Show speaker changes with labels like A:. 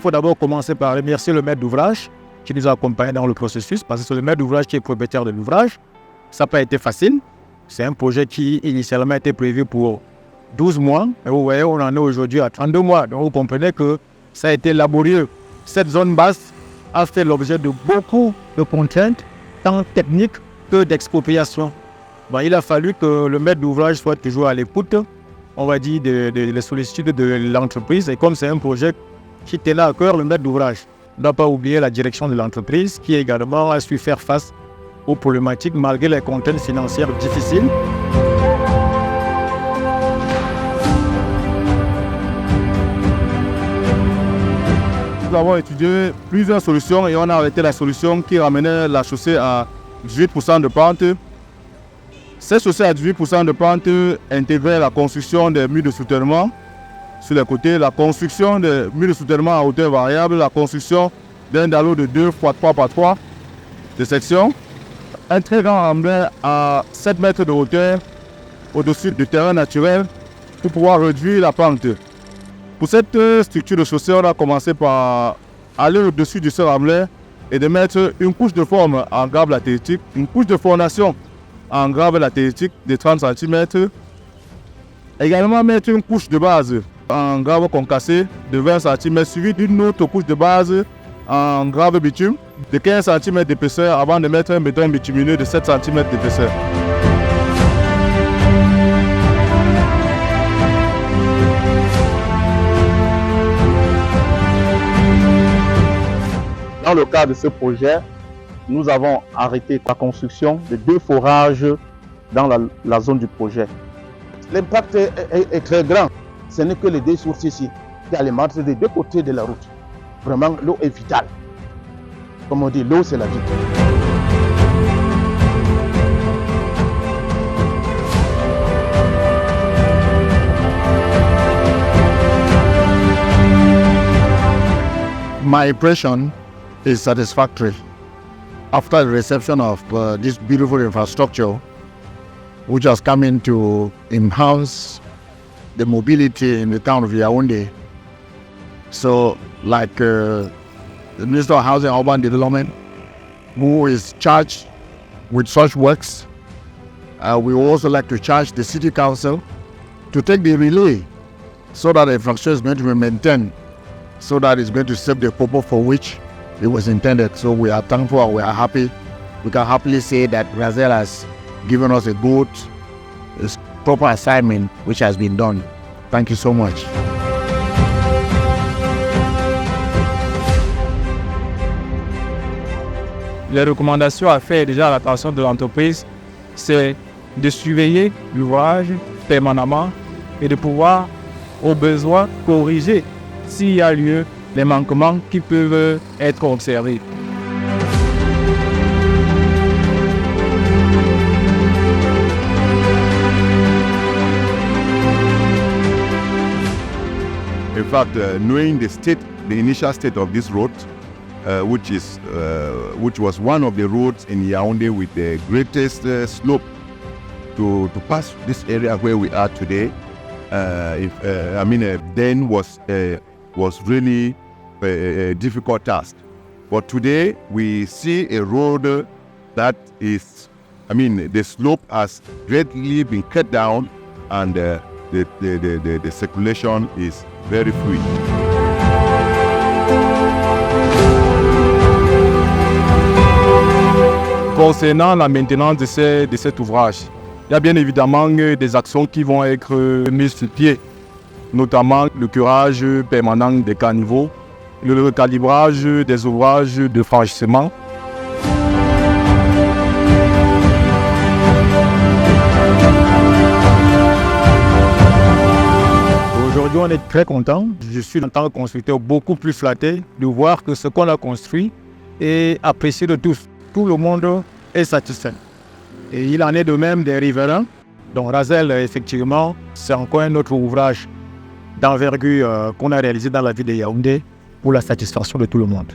A: faut d'abord commencer par remercier le maître d'ouvrage qui nous a accompagnés dans le processus, parce que c'est le maître d'ouvrage qui est propriétaire de l'ouvrage. Ça n'a pas été facile. C'est un projet qui initialement était prévu pour 12 mois. Et vous voyez, on en est aujourd'hui à 32 mois. Donc vous comprenez que ça a été laborieux. Cette zone basse a fait l'objet de beaucoup de contraintes, tant techniques que d'expropriation. Bon, il a fallu que le maître d'ouvrage soit toujours à l'écoute, on va dire, des sollicitudes de l'entreprise. Et comme c'est un projet qui tenait à cœur, le maître d'ouvrage ne doit pas oublier la direction de l'entreprise qui également a su faire face aux problématiques malgré les contraintes financières difficiles.
B: Nous avons étudié plusieurs solutions et on a arrêté la solution qui ramenait la chaussée à 18% de pente. Cette chaussée à 18% de pente intégrait la construction des murs de soutènement sur les côtés, la construction des murs de soutènement à hauteur variable, la construction d'un dallo de 2 x 3 x 3 de section, un très grand remblai à 7 mètres de hauteur au-dessus du terrain naturel pour pouvoir réduire la pente. Pour cette structure de chaussée, on a commencé par aller au-dessus de ce remblai et de mettre une couche de forme en graves latéritique, une couche de fondation en graves latéritique de 30 cm. Également mettre une couche de base en grave concassé de 20 cm suivie d'une autre couche de base en grave bitume de 15 cm d'épaisseur avant de mettre un béton bitumineux de 7 cm d'épaisseur. Dans le cadre de ce projet, nous avons arrêté la construction de 2 forages dans la zone du projet. L'impact est très grand. Ce n'est que les 2 sources ici qui alimentent des 2 côtés de la route. Vraiment, l'eau est vitale. Comme on dit, l'eau c'est la vie.
C: My impression is satisfactory. After the reception of this beautiful infrastructure, which has come in to enhance the mobility in the town of Yaoundé. So, like the Minister of Housing and Urban Development, who is charged with such works, we also like to charge the City Council to take the relay so that the infrastructure is going to be maintained, so that it's going to serve the purpose for which it was intended. So we are thankful and we are happy. We can happily say that Brazil has given us a good, proper assignment which has been done. Thank you so much.
D: Les recommandations à faire déjà à l'attention de l'entreprise, c'est de surveiller l'ouvrage permanemment et de pouvoir, au besoin, corriger s'il y a lieu les manquements qui peuvent être observés.
B: In fact, knowing the initial state of this road, which was one of the roads in Yaoundé with the greatest slope to pass this area where we are today, then was really a difficult task. But today we see a road that is, the slope has greatly been cut down and the circulation is very fluid.
D: Concernant la maintenance de cet ouvrage, il y a bien évidemment des actions qui vont être mises sur pied, notamment le curage permanent des caniveaux, le recalibrage des ouvrages de franchissement.
A: Aujourd'hui, on est très content. Je suis en tant que constructeur beaucoup plus flatté de voir que ce qu'on a construit est apprécié de tous. Tout le monde est satisfait. Et il en est de même des riverains. Donc Razel, effectivement, c'est encore un autre ouvrage d'envergure qu'on a réalisé dans la ville de Yaoundé pour la satisfaction de tout le monde.